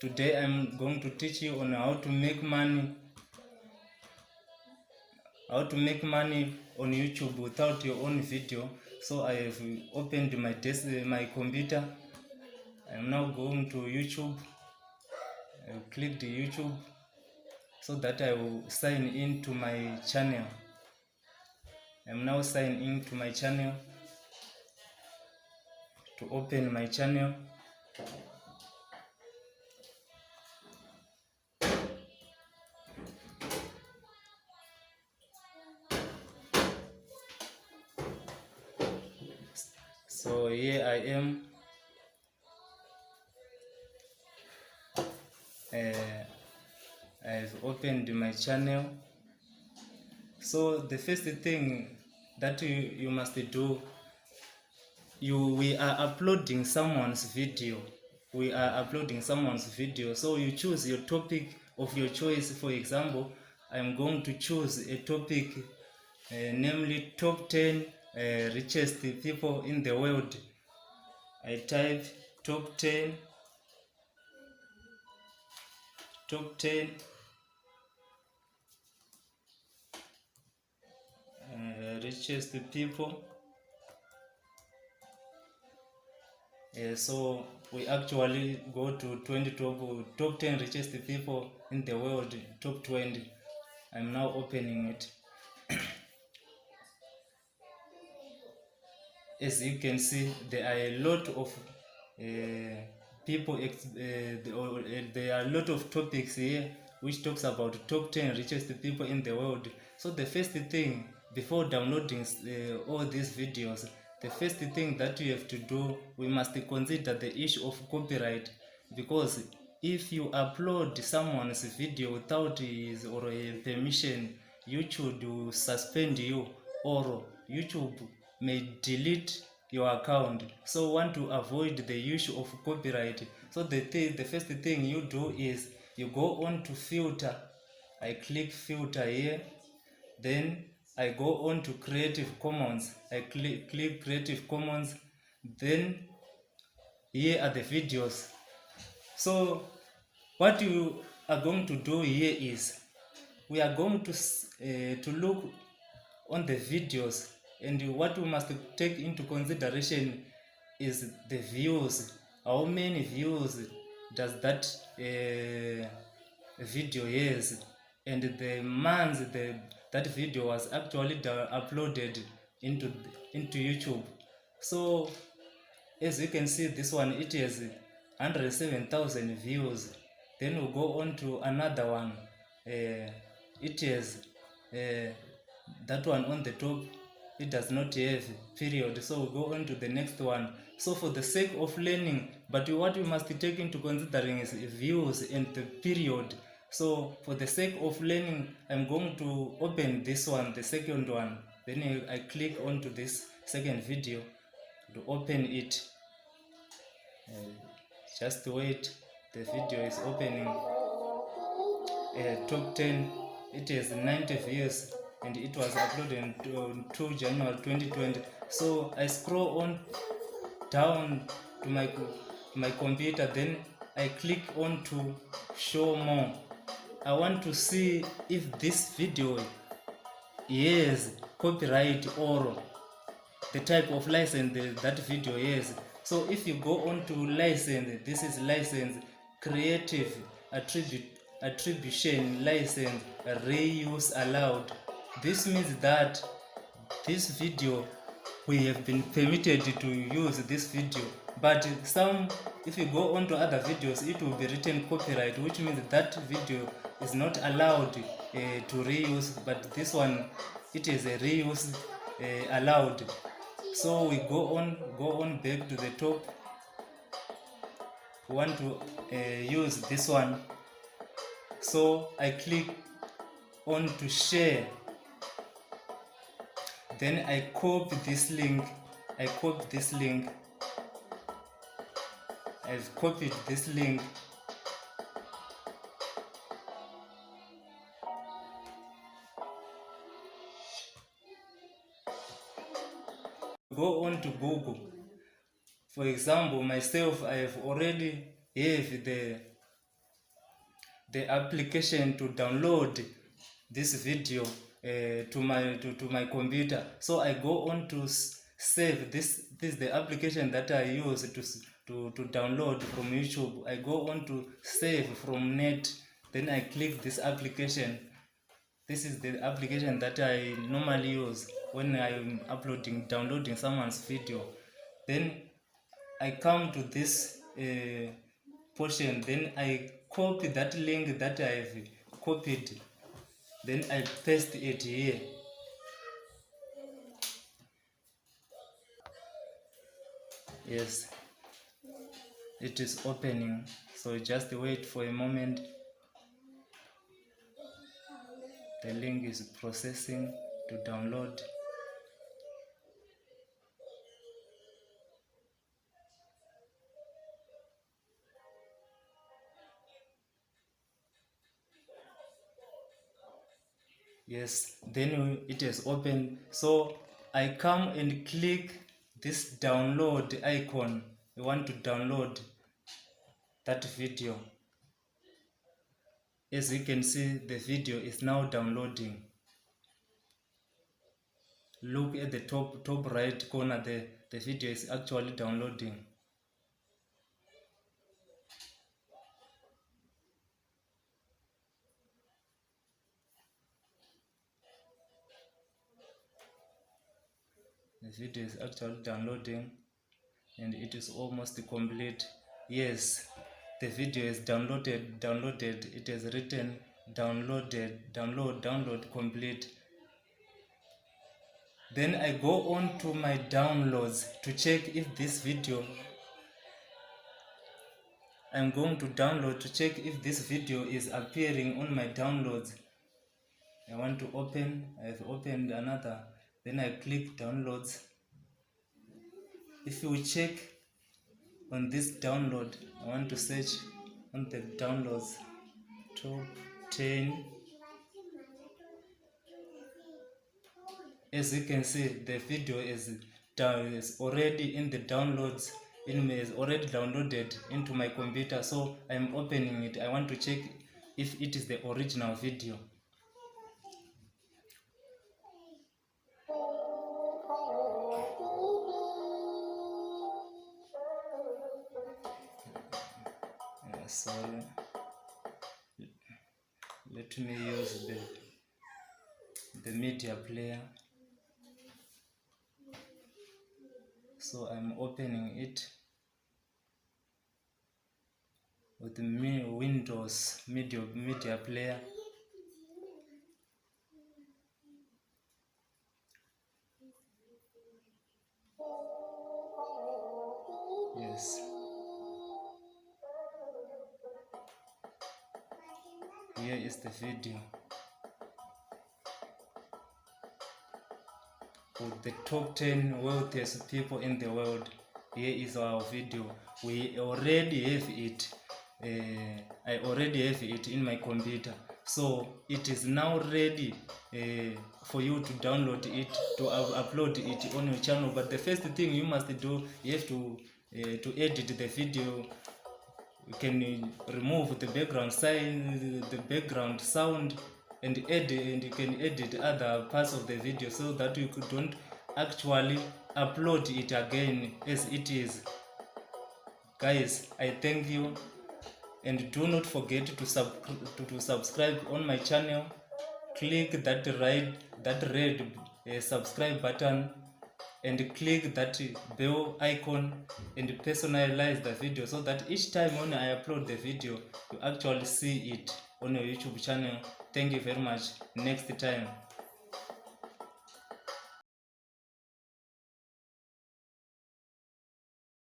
Today I'm going to teach you on how to make money on YouTube without your own video. So I have opened my computer. I'm now going to YouTube. I clicked YouTube so that I will sign in to my channel. I'm now signed in to my channel. To open my channel, so here I am. I've opened my channel. So the first thing that you must do, we are uploading someone's video. So you choose your topic of your choice. For example, I'm going to choose a topic, namely top 10 richest people in the world. I type top 10 richest people. So we actually go to top 10 richest people in the world, top 20. I'm now opening it. As you can see, there are a lot of people, there are a lot of topics here which talks about top 10 richest people in the world. So the first thing, before downloading all these videos, the first thing that you have to do, we must consider the issue of copyright, because if you upload someone's video without his or her permission, YouTube will suspend you, or YouTube may delete your account. So want to avoid the issue of copyright. So the first thing you do is you go on to filter. I click filter here, then I go on to Creative Commons. I click Creative Commons, then here are the videos. So what you are going to do here is we are going to look on the videos, and what we must take into consideration is the views. How many views does that video has, and the months that video was actually uploaded into YouTube. So as you can see, this one, it has 107,000 views. Then we'll go on to another one. It has that one on the top, it does not have period. So we'll go on to the next one. So for the sake of learning, but what we must take into considering is views and the period. So for the sake of learning, I'm going to open this one, the second one. Then I click onto this second video to open it. Just wait, the video is opening. Top 10, it has 90 views, and it was uploaded on 2 January 2020. So I scroll on down to my computer, then I click on to show more. I want to see if this video is copyright or the type of license that video is. So if you go on to license, this is license, creative attribution license, reuse allowed. This means that this video, we have been permitted to use this video, but if you go on to other videos, it will be written copyright, which means that video is not allowed to reuse, but this one, it is a reuse allowed. So we go on back to the top. We want to use this one, so I click on to share, then I copy this link. I've copied this link. Go on to Google. For example, myself, I have already have the application to download this video to my computer. So I go on to save this is the application that I use to download from YouTube. I go on to save from net, then I click this application. This is the application that I normally use when I'm downloading someone's video. Then I come to this portion, then I copy that link that I've copied, then I paste it here. Yes, it is opening, so just wait for a moment. The link is processing to download. Yes, then it is open. So I come and click this download icon. I want to download that video. As you can see, the video is now downloading. Look at the top right corner, the video is actually downloading. The video is actually downloading and it is almost complete. Yes, the video is downloaded. It is written download complete. Then I go on to my downloads to check if this video, I'm going to download to check if this video is appearing on my downloads. I want to open, I've opened another, then I click downloads. If you check on this download, I want to search on the downloads, top 10. As you can see, the video is already in the downloads. It is already downloaded into my computer, so I'm opening it. I want to check if it is the original video. Sorry, let me use the media player. So I'm opening it with the Windows media player. Yes. Here is the video with the top 10 wealthiest people in the world. Here is our video. We already have it. I already have it in my computer, so it is now ready for you to download it, to upload it on your channel. But the first thing you must do, you have to edit the video. You can remove the background sign, the background sound, and you can edit other parts of the video so that you don't actually upload it again as it is. Guys, I thank you, and do not forget to subscribe on my channel. Click that red subscribe button and click that bell icon and personalize the video so that each time when I upload the video, you actually see it on your YouTube channel. Thank you very much. Next time.